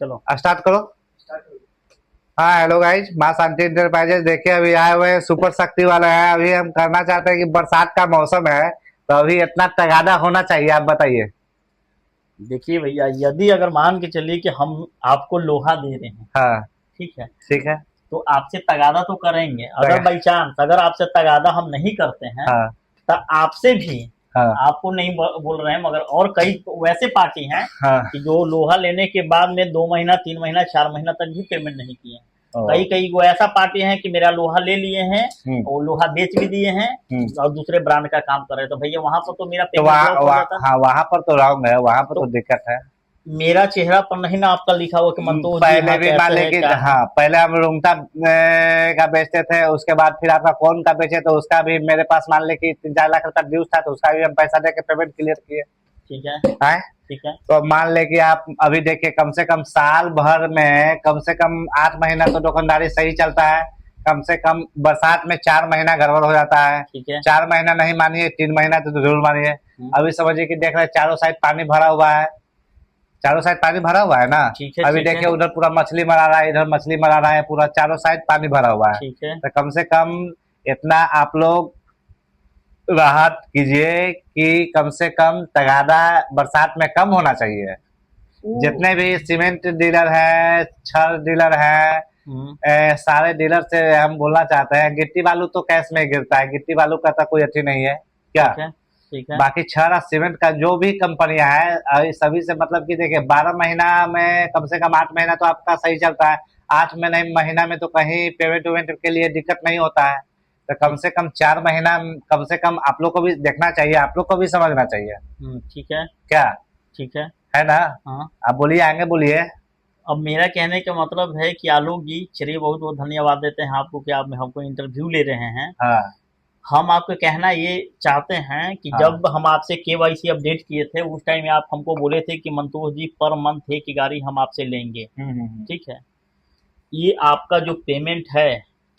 चलो स्टार्ट करो। हाँ हेलो गाइज, माँ शांति इंटरप्राइजेज देखिए अभी आए हुए हैं, सुपर शक्ति वाले हैं। अभी हम करना चाहते हैं कि बरसात का मौसम है तो अभी इतना तगादा होना चाहिए, आप बताइए। देखिए भैया, यदि अगर मान के चलिए कि हम आपको लोहा दे रहे हैं, हाँ ठीक है, ठीक है। तो आपसे तगादा तो करेंगे। अगर तगा, बाई चांस अगर आपसे तगादा हम नहीं करते हैं हाँ तो आपसे भी, हाँ आपको नहीं बोल रहे हैं मगर और कई वैसे पार्टी हैं हाँ। कि जो लोहा लेने के बाद में 2 महीना 3 महीना 4 महीना तक भी पेमेंट नहीं किए हैं। ओ, कई कई वो ऐसा पार्टी है कि मेरा लोहा ले लिए हैं हम्म और लोहा बेच भी दिए हैं हम्म। और दूसरे ब्रांड का काम कर रहे हैं, तो भैया वहां पर तो मेरा तो पेमेंट लॉस हो जाता। हाँ वहां पर तो रॉन्ग है, वहां पर तो तो दिक्कत है। मेरा चेहरा पर नहीं ना आपका लिखा हुआ कि मंतोष जी पहले हाँ भी मान कैसे ले है कि क्या है। हाँ, पहले हम रूमता का बेचते थे, उसके बाद फिर आपका कौन का बेचे तो उसका भी मेरे पास मान ले कि 3-4 लाख रुपया ड्यूज था, तो उसका भी हम पैसा दे के पेमेंट क्लियर किए। ठीक है, हैं? ठीक है। तो अब मान ले कि आप अभी देखिए कम से कम साल भर में कम से कम 8 महीना तो दुकानदारी सही चलता है। कम से कम बरसात में 4 महीना गड़बड़ हो जाता है। ठीक है। 4 महीना नहीं मानिए, 3 महीना तो जरूर मानिए। अभी समझिए कि देख रहे हैं चारों साइड पानी भरा हुआ है, चारों साइड पानी भरा हुआ है ना। ठीक है, अभी ठीक है, देखिए उधर पूरा मछली मरा रहा है, इधर मछली मरा रहा है, पूरा चारों साइड पानी भरा हुआ है। ठीक है। तो कम से कम इतना आप लोग राहत कीजिए कि कम से कम तगादा बरसात में कम होना चाहिए। जितने भी सीमेंट डीलर है, छड़ डीलर है, हम्म, सारे डीलर से हम बोलना चाहते हैं, गिट्टी बालू तो कैश में गिरता है, गिट्टी बालू का तो कोई अच्छी नहीं है क्या। ठीक है, ठीक है। बाकी छड़ और सीमेंट का जो भी कंपनियां हैं सभी से मतलब कि देखिए 12 महीना में कम से कम 8 महीना तो आपका सही चलता है। 8 महीना में तो कहीं पेमेंट वेमेंट के लिए दिक्कत नहीं होता है। तो कम से कम 4 महीना कम से कम आप लोग को भी देखना चाहिए, आप लोग को भी समझना चाहिए। ठीक है, क्या ठीक है। है ना। हाँ, आप बोलिए, आगे बोलिए। अब मेरा कहने का मतलब है कि आलोक जी चलिए, बहुत बहुत धन्यवाद देते हैं आपको कि आप हमको इंटरव्यू ले रहे हैं। हाँ हम आपको कहना ये चाहते हैं कि हाँ जब हम आपसे केवाईसी अपडेट किए थे उस टाइम आप हमको बोले थे कि मंतोष जी पर मंथ एक ही गाड़ी हम आपसे लेंगे। ठीक है, ये आपका जो पेमेंट है,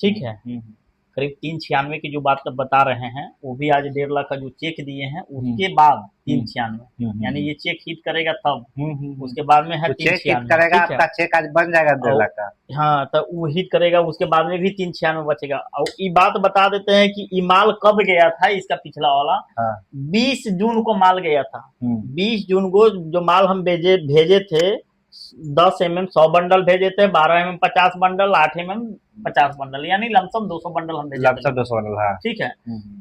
ठीक है, करीब 396 की जो बात बता रहे हैं, वो भी आज 1.5 लाख का जो चेक दिए हैं उसके बाद 396, यानी ये चेक हिट करेगा तब, उसके बाद में है तो चेक हिट 396। करेगा, ठीक है, आपका चेक आज बन जाएगा 1.5 और लाख का। हाँ, तो वो हिट करेगा, उसके बाद में भी 396 बचेगा। और ये बात बता देते हैं कि ये माल कब गया था, इसका पिछला वाला हाँ 20 जून को माल गया था। हम्म 20 जून को जो माल हम भेजे थे, 10 mm 100 बंडल भेजे थे, 12 mm 50 बंडल, 8 mm 50 बंडल, यानी लमसम 200 बंडल हम भेजे थे। लमसम 200 बंडल, हाँ। ठीक है,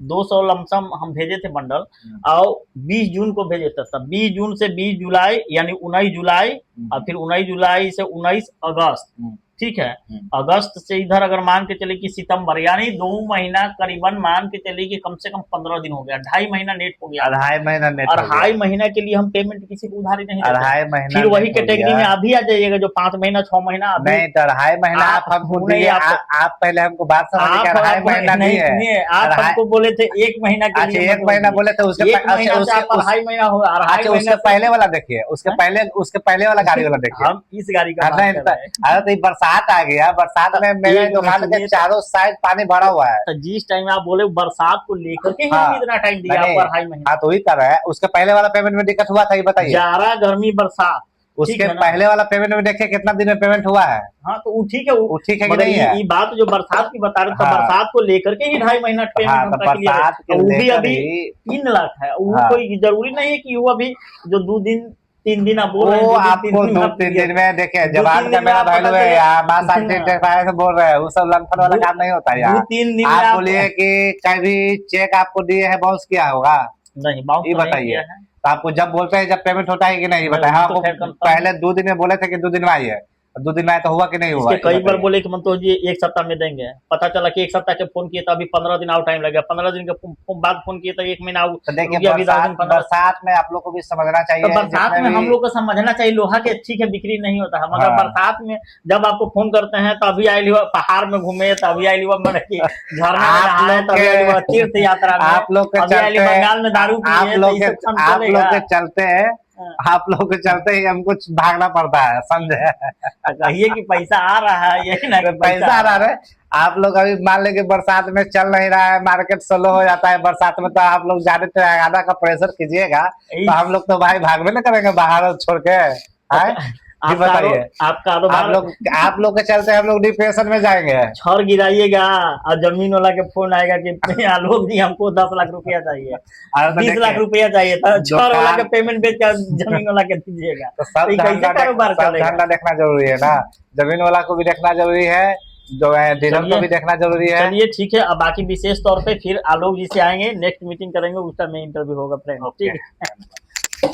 200 लमसम हम भेजे थे बंडल। और 20 जून को भेजे थे, तब 20 जून से 20 जुलाई यानी 19 जुलाई, और फिर 19 जुलाई से 19 अगस्त। ठीक है, अगस्त से इधर अगर मान के चले कि सितंबर, यानी 2 महीना करीबन मान के चले कि कम से कम 15 दिन हो गया, 2.5 महीना नेट हो गया। 2.5 महीना नेट हो गया। 2.5 महीना के लिए हम पेमेंट किसी को उधारी नहीं देते। 2.5 महीना फिर वही नेट हो कैटेगरी गया। में आप भी आ जाइएगा जो 5 महीना 6 महीना अभी। नहीं तो 2.5 महीना आप हमको नहीं, दिए, आप पहले हमको बात समझिए कि 2.5 महीना नहीं दिए। सुनिए, आप हमको बोले थे 1 महीना के अच्छा लिए, 1 महीना बोले थे, उसके 1 महीना से आप 2.5 महीना हो, अच्छा उसके पहले वाला देखिए, उसके पहले वाला गाड़ी वाला देखिए। हम इस गाड़ी का बात कर रहे हैं। अरे तो ये बरसात आ गया, बरसात में मेरे दुकान के चारों साइड पानी भरा हुआ है। तो जिस टाइम आप बोले बरसात को लेकर के हाँ, हम इतना टाइम दिया आपको 2.5 महीना। हाँ तो वही कर रहा है। उसके पहले वाला पेमेंट में दिक्कत हुआ था, ये बताइए। जाड़ा गर्मी बरसात, उसके पहले वाला पेमेंट में देखिए कितना दिन में पेमेंट हुआ है। हाँ तो वो ठीक है, वो ठीक है कि मगर नहीं है। ये बात जो बरसात की बता रहे थे, बरसात को लेकर के ही 2.5 महीना पेमेंट हाँ, हमका क्लियर है। बरसात के वो भी लेकर अभी ही 3 लाख है, वो हाँ। कोई जरूरी नहीं है कि वो अभी जो 2 दिन 3 दिन आप बोल रहे वो हैं, आपको 2-3 दिन में देखिए, जवान का 2-3 दिन में मेरा आप वैल्यू पता है चले। यार, माँ शांति इंटरप्राइजेज से बोल रहे हैं, वो सब लंफन वाला काम नहीं होता यार। 2-3 दिन में आप आप बोलिए कि कभी चेक आपको दिए है बाउंस किया होगा, नहीं बाउंस ये तो नहीं बताइए। किया है। तो आपको जब बोलते हैं जब पेमेंट होता है कि नहीं, बताइए। नहीं, हाँ तो आपको खैर confirm पहले 2 दिन में बोले थे कि 2 दिन में आई है, 2 दिन में आया तो हुआ कि नहीं हुआ, इसके ये कई बार बताइए। बोले कि मंतोष जी 1 सप्ताह में देंगे, पता चला कि 1 सप्ताह के फोन किए तो अभी 15 दिन और टाइम लगे, 15 दिन के बाद फोन किए तो 1 महीना और तो देखिए रुकिए, अभी 10 दिन 15। बरसात में आप लोग को भी समझना चाहिए। तो बरसात में हम लोग को समझना चाहिए, लोहा के ठीक है बिक्री नहीं होता है, मगर बरसात में जब आपको फोन करते हैं तभी आयल हुआ पहाड़ में घूमे, तभी आयल हुआ झरना में नहाए, तभी आयल हुआ तीर्थ यात्रा में, आप लोग के अभी आयल चलते, बंगाल में दारू पिए, आप लोग के चलते आप लोग के चलते ही हमको भागना पड़ता है, समझे। कहिए कि पैसा आ रहा है, यही ना कि पैसा आ रहा है। आप लोग अभी मान लेंगे बरसात में चल नहीं रहा है, मार्केट स्लो हो जाता है बरसात में, तो आप लोग ज्यादा तगादा का प्रेशर कीजिएगा तो हम लोग तो भाई भागवे ना करेंगे बाहर छोड़ के। जी बताइए। आप कारोबार आप लोग के चलते हम लोग डिप्रेशन में जाएंगे। छर गिराइएगा और जमीन वाला के फोन आएगा कि आलोक जी हमको 10 लाख रुपया चाहिए, अरे तो 20 लाख देखिए, रुपया चाहिए, तो छर वाला के दुकान पेमेंट बेच कर जमीन वाला के दीजिएगा, तो सब तो ये कैसे कारोबार चलेगा? धंधा देखना जरूरी है ना, जमीन वाला को भी देखना जरूरी है, जो है डीलर को भी देखना जरूरी है। चलिए ठीक है, अब बाकी विशेष तौर पे फिर आलोक जी से आएंगे, नेक्स्ट मीटिंग करेंगे, उस टाइम में इंटरव्यू होगा फ्रेंड, ठीक है।